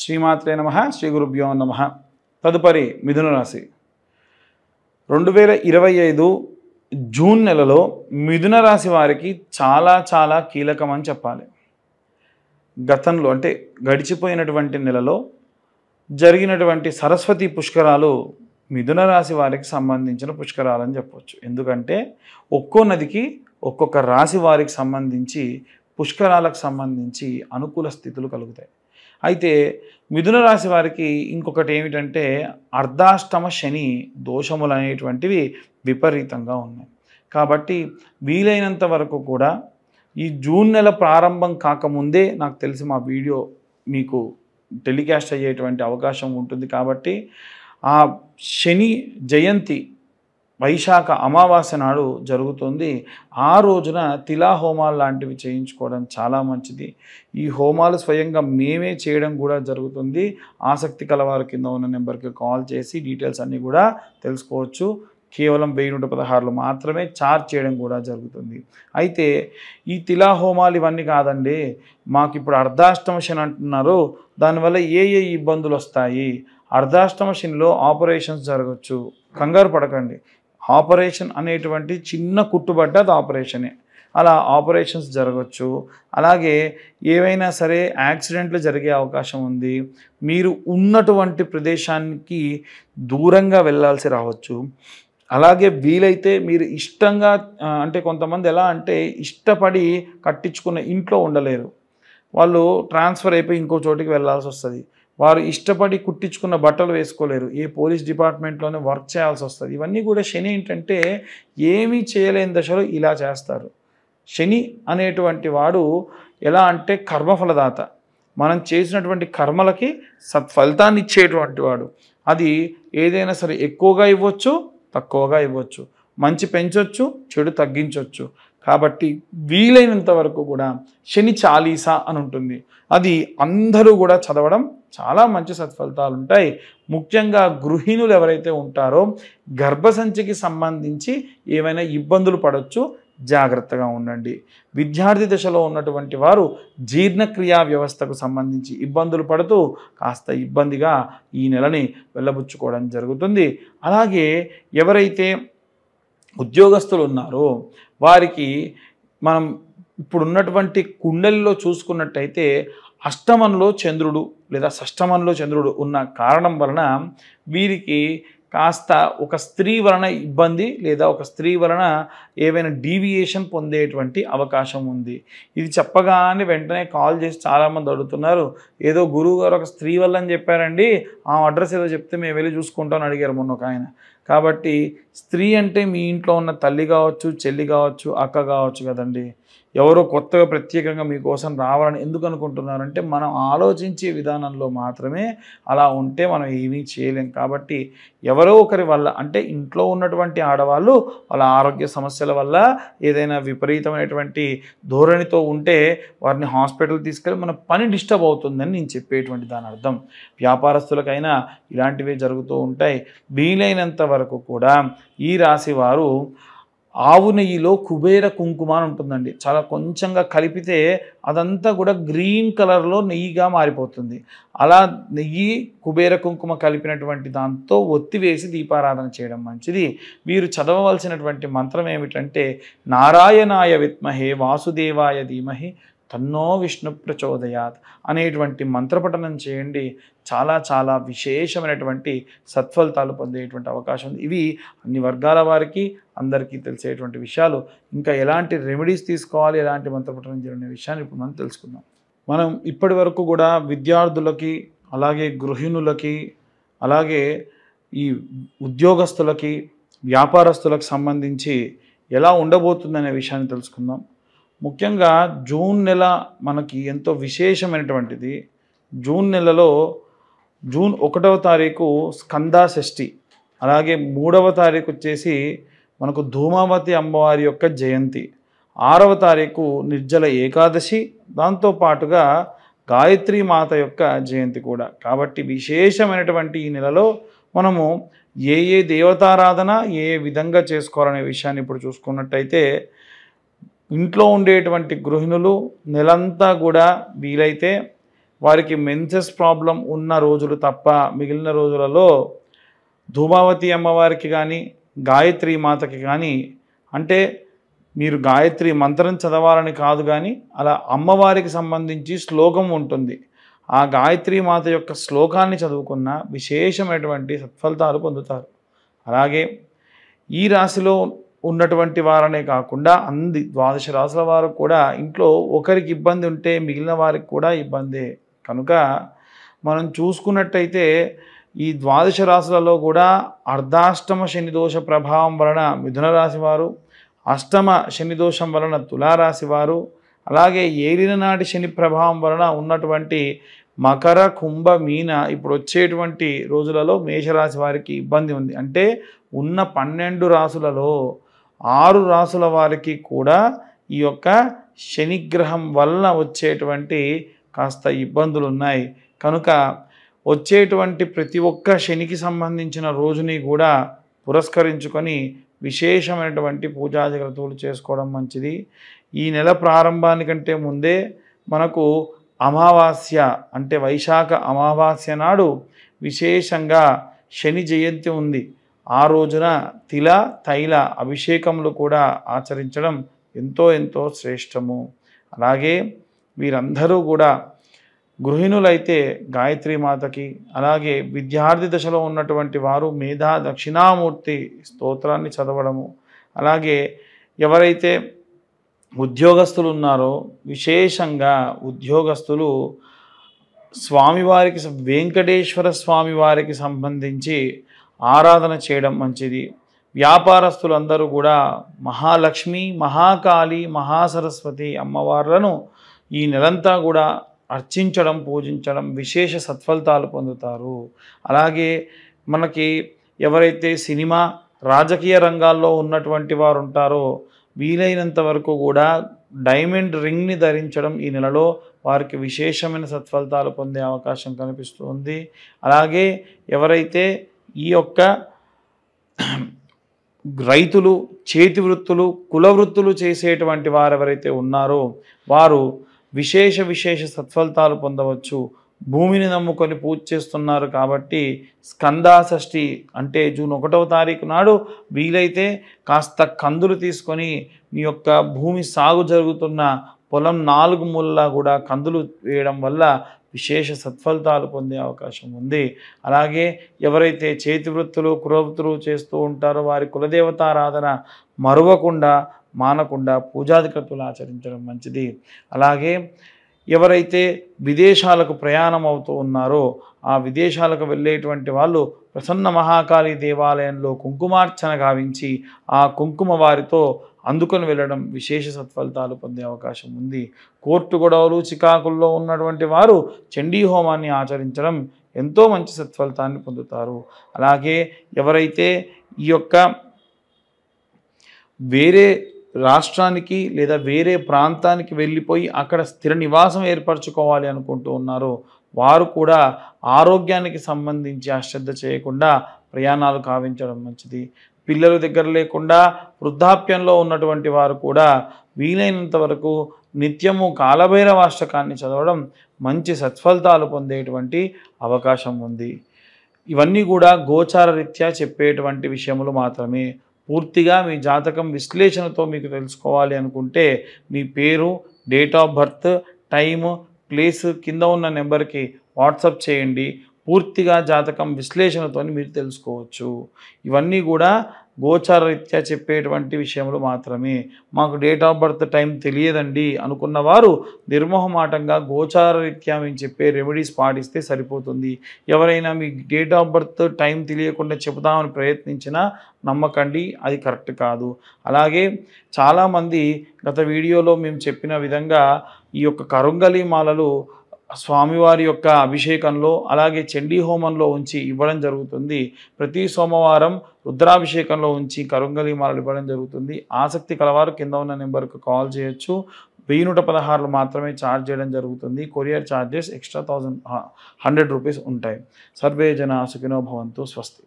శ్రీమాత్రే నమః శ్రీ గురుభ్యో నమః. తదుపరి మిథున రాశి 2025 జూన్ నెలలో మిథున రాశి వారికి చాలా చాలా కీలకమని చెప్పాలి. గతంలో అంటే గడిచిపోయినటువంటి నెలలో జరిగినటువంటి సరస్వతి పుష్కరాలు మిథున రాశి వారికి సంబంధించిన పుష్కరాలని చెప్పవచ్చు. ఎందుకంటే ఒక్కో నదికి ఒక్కొక్క రాశి వారికి సంబంధించి పుష్కరాలకు సంబంధించి అనుకూల స్థితులు కలుగుతాయి. అయితే మిథున రాశి వారికి ఇంకొకటి ఏమిటంటే అర్ధాష్టమ శని దోషములు అనేటువంటివి విపరీతంగా ఉన్నాయి. కాబట్టి వీలైనంత వరకు కూడా ఈ జూన్ నెల ప్రారంభం కాకముందే నాకు తెలిసి మా వీడియో మీకు టెలికాస్ట్ అయ్యేటువంటి అవకాశం ఉంటుంది. కాబట్టి ఆ శని జయంతి వైశాఖ అమావాస్య నాడు జరుగుతుంది. ఆ రోజున తిలా హోమాలు లాంటివి చేయించుకోవడం చాలా మంచిది. ఈ హోమాలు స్వయంగా మేమే చేయడం కూడా జరుగుతుంది. ఆసక్తి కలవారి కింద ఉన్న నెంబర్కి కాల్ చేసి డీటెయిల్స్ అన్నీ కూడా తెలుసుకోవచ్చు. కేవలం 1116 మాత్రమే ఛార్జ్ చేయడం కూడా జరుగుతుంది. అయితే ఈ తిలా హోమాలు ఇవన్నీ కాదండి, మాకు ఇప్పుడు అర్ధాష్టమ శని అంటున్నారు, దానివల్ల ఏ ఇబ్బందులు వస్తాయి, అర్ధాష్టమ శనిలో ఆపరేషన్స్ జరగచ్చు, కంగారు పడకండి. ఆపరేషన్ అనేటువంటి చిన్న కుట్టుబడ్డ అది ఆపరేషనే, అలా ఆపరేషన్స్ జరగచ్చు. అలాగే ఏవైనా సరే యాక్సిడెంట్లు జరిగే అవకాశం ఉంది. మీరు ఉన్నటువంటి ప్రదేశానికి దూరంగా వెళ్ళాల్సి రావచ్చు. అలాగే వీలైతే మీరు ఇష్టంగా అంటే కొంతమంది ఎలా అంటే ఇష్టపడి కట్టించుకున్న ఇంట్లో ఉండలేరు, వాళ్ళు ట్రాన్స్ఫర్ అయిపోయి ఇంకో చోటికి వెళ్ళాల్సి వస్తుంది. వారు ఇష్టపడి కుట్టించుకున్న బట్టలు వేసుకోలేరు, ఏ పోలీస్ డిపార్ట్మెంట్లోనే వర్క్ చేయాల్సి వస్తుంది. ఇవన్నీ కూడా శని ఏంటంటే ఏమీ చేయలేని దశలో ఇలా చేస్తారు. శని అనేటువంటి వాడు ఎలా అంటే కర్మఫలదాత, మనం చేసినటువంటి కర్మలకి సత్ఫలితాన్ని ఇచ్చేటువంటి వాడు. అది ఏదైనా సరే ఎక్కువగా ఇవ్వచ్చు, తక్కువగా ఇవ్వచ్చు, మంచి పెంచవచ్చు, చెడు తగ్గించవచ్చు. కాబట్టి వీలైనంత వరకు కూడా శని చాలీసా అని ఉంటుంది, అది అందరూ కూడా చదవడం చాలా మంచి సత్ఫలితాలు ఉంటాయి. ముఖ్యంగా గృహిణులు ఎవరైతే ఉంటారో గర్భసంచికి సంబంధించి ఏమైనా ఇబ్బందులు పడవచ్చు, జాగ్రత్తగా ఉండండి. విద్యార్థి దశలో ఉన్నటువంటి వారు జీర్ణక్రియా వ్యవస్థకు సంబంధించి ఇబ్బందులు పడుతూ కాస్త ఇబ్బందిగా ఈ నెలని వెళ్ళబుచ్చుకోవడం జరుగుతుంది. అలాగే ఎవరైతే ఉద్యోగస్తులు ఉన్నారో వారికి మనం ఇప్పుడున్నటువంటి కుండలిలో చూసుకున్నట్టయితే అష్టమంలో చంద్రుడు లేదా షష్టమంలో చంద్రుడు ఉన్న కారణం వలన వీరికి కాస్త ఒక స్త్రీ వలన ఇబ్బంది లేదా ఒక స్త్రీ వలన ఏవైనా డీవియేషన్ పొందేటువంటి అవకాశం ఉంది. ఇది చెప్పగానే వెంటనే కాల్ చేసి చాలామంది అడుగుతున్నారు, ఏదో గురువు గారు ఒక స్త్రీ వల్ల అని చెప్పారండి, ఆ అడ్రస్ ఏదో చెప్తే మేము వెళ్ళి చూసుకుంటామని అడిగారు మొన్న ఒక ఆయన. కాబట్టి స్త్రీ అంటే మీ ఇంట్లో ఉన్న తల్లి కావచ్చు, చెల్లి కావచ్చు, అక్క కావచ్చు కదండి. ఎవరో కొత్తగా ప్రత్యేకంగా మీకోసం రావాలని ఎందుకు అనుకుంటున్నారంటే మనం ఆలోచించే విధానంలో మాత్రమే అలా ఉంటే మనం ఏమీ చేయలేం. కాబట్టి ఎవరో ఒకరి వల్ల అంటే ఇంట్లో ఉన్నటువంటి ఆడవాళ్ళు వాళ్ళ ఆరోగ్య సమస్యల వల్ల ఏదైనా విపరీతమైనటువంటి ధోరణితో ఉంటే వారిని హాస్పిటల్ తీసుకెళ్ళి మన పని డిస్టర్బ్ అవుతుందని నేను చెప్పేటువంటి దాని అర్థం. వ్యాపారస్తులకైనా ఇలాంటివే జరుగుతూ ఉంటాయి. వీలైనంత వరకు కూడా ఈ రాశి వారు ఆవు నెయ్యిలో కుబేర కుంకుమ అని ఉంటుందండి, చాలా కొంచెంగా కలిపితే అదంతా కూడా గ్రీన్ కలర్లో నెయ్యిగా మారిపోతుంది. అలా నెయ్యి కుబేర కుంకుమ కలిపినటువంటి దాంతో ఒత్తి వేసి దీపారాధన చేయడం మంచిది. వీరు చదవవలసినటువంటి మంత్రం ఏమిటంటే నారాయణాయ విద్మహే వాసుదేవాయ ధీమహి తన్నో విష్ణు ప్రచోదయాత్ అనేటువంటి మంత్రపఠనం చేయండి. చాలా చాలా విశేషమైనటువంటి సత్ఫలితాలు పొందేటువంటి అవకాశం ఉంది. ఇవి అన్ని వర్గాల వారికి అందరికీ తెలిసేటువంటి విషయాలు. ఇంకా ఎలాంటి రెమెడీస్ తీసుకోవాలి, ఎలాంటి మంత్రపఠనం చేయాలనే విషయాన్ని ఇప్పుడు మనం తెలుసుకుందాం. మనం ఇప్పటి వరకు కూడా విద్యార్థులకి, అలాగే గృహిణులకి, అలాగే ఈ ఉద్యోగస్తులకి, వ్యాపారస్తులకు సంబంధించి ఎలా ఉండబోతుందనే విషయాన్ని తెలుసుకుందాం. ముఖ్యంగా జూన్ నెల మనకి ఎంతో విశేషమైనటువంటిది. జూన్ నెలలో జూన్ 1వ తారీఖు స్కంద షష్ఠి, అలాగే 3వ తారీఖు వచ్చేసి మనకు ధూమావతి అమ్మవారి యొక్క జయంతి, 6వ తారీఖు నిర్జల ఏకాదశి, దాంతోపాటుగా గాయత్రి మాత యొక్క జయంతి కూడా. కాబట్టి విశేషమైనటువంటి ఈ నెలలో మనము ఏ దేవతారాధన ఏ విధంగా చేసుకోవాలనే విషయాన్ని ఇప్పుడు చూసుకున్నట్టయితే ఇంట్లో ఉండేటువంటి గృహిణులు నెలంతా కూడా వీలైతే వారికి మెన్సెస్ ప్రాబ్లం ఉన్న రోజులు తప్ప మిగిలిన రోజులలో ధూమావతి అమ్మవారికి కానీ గాయత్రి మాతకి కానీ, అంటే మీరు గాయత్రి మంత్రం చదవాలని కాదు కానీ అలా అమ్మవారికి సంబంధించి శ్లోకం ఉంటుంది. ఆ గాయత్రి మాత యొక్క శ్లోకాన్ని చదువుకున్న విశేషమైనటువంటి సత్ఫలితాలు పొందుతారు. అలాగే ఈ రాశిలో ఉన్నటువంటి వారనే కాకుండా 12 రాశుల వారు కూడా ఇంట్లో ఒకరికి ఇబ్బంది ఉంటే మిగిలిన వారికి కూడా ఇబ్బందే. కనుక మనం చూసుకున్నట్టయితే ఈ 12 రాశులలో కూడా అర్ధాష్టమ శని దోష ప్రభావం వలన మిథున రాశి వారు, అష్టమ శని దోషం వలన తులారాశి వారు, అలాగే ఏలిన నాటి శని ప్రభావం వలన ఉన్నటువంటి మకర, కుంభ, మీన ఇప్పుడు వచ్చేటువంటి రోజులలో మేషరాశి వారికి ఇబ్బంది ఉంది. అంటే ఉన్న 12 రాశులలో 6 రాశుల వారికి కూడా ఈ యొక్క శనిగ్రహం వలన వచ్చేటువంటి కాస్త ఇబ్బందులు ఉన్నాయి. కనుక వచ్చేటువంటి ప్రతి ఒక్క శనికి సంబంధించిన రోజుని కూడా పురస్కరించుకొని విశేషమైనటువంటి పూజా జాగ్రత్తలు చేసుకోవడం మంచిది. ఈ నెల ప్రారంభానికంటే ముందే మనకు అమావాస్య అంటే వైశాఖ అమావాస్య నాడు విశేషంగా శని జయంతి ఉంది. ఆ రోజున తిల తైల అభిషేకములు కూడా ఆచరించడం ఎంతో శ్రేష్టము. అలాగే వీరందరూ కూడా గృహిణులైతే గాయత్రి మాతకి, అలాగే విద్యార్థి దశలో ఉన్నటువంటి వారు మేధా దక్షిణామూర్తి స్తోత్రాన్ని చదవడము, అలాగే ఎవరైతే ఉద్యోగస్తులు ఉన్నారో విశేషంగా ఉద్యోగస్తులు స్వామివారికి వెంకటేశ్వర స్వామివారికి సంబంధించి ఆరాధన చేయడం మంచిది. వ్యాపారస్తులందరూ కూడా మహాలక్ష్మి, మహాకాళి, మహాసరస్వతి అమ్మవార్లను ఈ నెలంతా కూడా అర్చించడం, పూజించడం విశేష సత్ఫలితాలు పొందుతారు. అలాగే మనకి ఎవరైతే సినిమా, రాజకీయ రంగాల్లో ఉన్నటువంటి వారు ఉంటారో వీలైనంత వరకు కూడా డైమండ్ రింగ్ని ధరించడం ఈ నెలలో వారికి విశేషమైన సత్ఫలితాలు పొందే అవకాశం కనిపిస్తుంది. అలాగే ఎవరైతే ఈ యొక్క రైతులు, చేతి వృత్తులు, కుల వృత్తులు చేసేటువంటి వారు ఎవరైతే ఉన్నారో వారు విశేష సత్ఫలితాలు పొందవచ్చు. భూమిని నమ్ముకొని పూజ చేస్తున్నారు కాబట్టి స్కందాషష్ఠి అంటే జూన్ 1వ తారీఖు నాడు వీలైతే కాస్త కందులు తీసుకొని మీ యొక్క భూమి సాగు జరుగుతున్న పొలం 4 మూలలా కూడా కందులు వేయడం వల్ల విశేష సత్ఫలితాలు పొందే అవకాశం ఉంది. అలాగే ఎవరైతే చేతి వృత్తులు, కులవృత్తులు చేస్తూ ఉంటారో వారి కులదేవతారాధన మరువకుండా, మానకుండా పూజాధికతులు ఆచరించడం మంచిది. అలాగే ఎవరైతే విదేశాలకు ప్రయాణం అవుతూ ఉన్నారో ఆ విదేశాలకు వెళ్ళేటువంటి వాళ్ళు ప్రసన్న మహాకాళి దేవాలయంలో కుంకుమార్చన గావించి ఆ కుంకుమ వారితో అందుకొని వెళ్ళడం విశేష సత్ఫలితాలు పొందే అవకాశం ఉంది. కోర్టు గొడవలు, చికాకుల్లో ఉన్నటువంటి వారు చండీ హోమాన్ని ఆచరించడం ఎంతో మంచి సత్ఫలితాన్ని పొందుతారు. అలాగే ఎవరైతే ఈ యొక్క వేరే రాష్ట్రానికి లేదా వేరే ప్రాంతానికి వెళ్ళిపోయి అక్కడ స్థిర నివాసం ఏర్పరచుకోవాలి అనుకుంటూ ఉన్నారో వారు కూడా ఆరోగ్యానికి సంబంధించి అశ్రద్ధ చేయకుండా ప్రయాణాలు కావించడం మంచిది. పిల్లలు దగ్గర లేకుండా వృద్ధాప్యంలో ఉన్నటువంటి వారు కూడా వీలైనంత వరకు నిత్యము కాలభైరవాష్టకాన్ని చదవడం మంచి సత్ఫలితాలు పొందేటువంటి అవకాశం ఉంది. ఇవన్నీ కూడా గోచార రీత్యా చెప్పేటువంటి విషయములు మాత్రమే. పూర్తిగా మీ జాతకం విశ్లేషణతో మీకు తెలుసుకోవాలి అనుకుంటే మీ పేరు, date of birth, time, place కింద ఉన్న నెంబర్కి వాట్సాప్ చేయండి. పూర్తిగా జాతకం విశ్లేషణతో మీరు తెలుసుకోవచ్చు. ఇవన్నీ కూడా గోచార రీత్యా చెప్పేటువంటి విషయములు మాత్రమే. మాకు డేట్ ఆఫ్ బర్త్ టైం తెలియదండి అనుకున్న వారు నిర్మోహమాటంగా గోచార రీత్యా మేము చెప్పే రెమెడీస్ పాటిస్తే సరిపోతుంది. ఎవరైనా మీ డేట్ ఆఫ్ బర్త్ టైం తెలియకుండా చెబుదామని ప్రయత్నించినా నమ్మకండి, అది కరెక్ట్ కాదు. అలాగే చాలామంది గత వీడియోలో మేము చెప్పిన విధంగా ఈ యొక్క కరుంగలి మాలలు స్వామివారి యొక్క అభిషేకంలో అలాగే చండీ హోమంలో ఉంచి ఇవ్వడం జరుగుతుంది. ప్రతి సోమవారం రుద్రాభిషేకంలో ఉంచి కరుంగలి మాలలు ఇవ్వడం జరుగుతుంది. ఆసక్తి కలవారు కింద ఉన్న నెంబర్కు కాల్ చేయొచ్చు. 1116 మాత్రమే ఛార్జ్ చేయడం జరుగుతుంది. కొరియర్ ఛార్జెస్ ఎక్స్ట్రా 100 రూపీస్ ఉంటాయి. సర్వే జన సుఖినో భవంతు. స్వస్తి.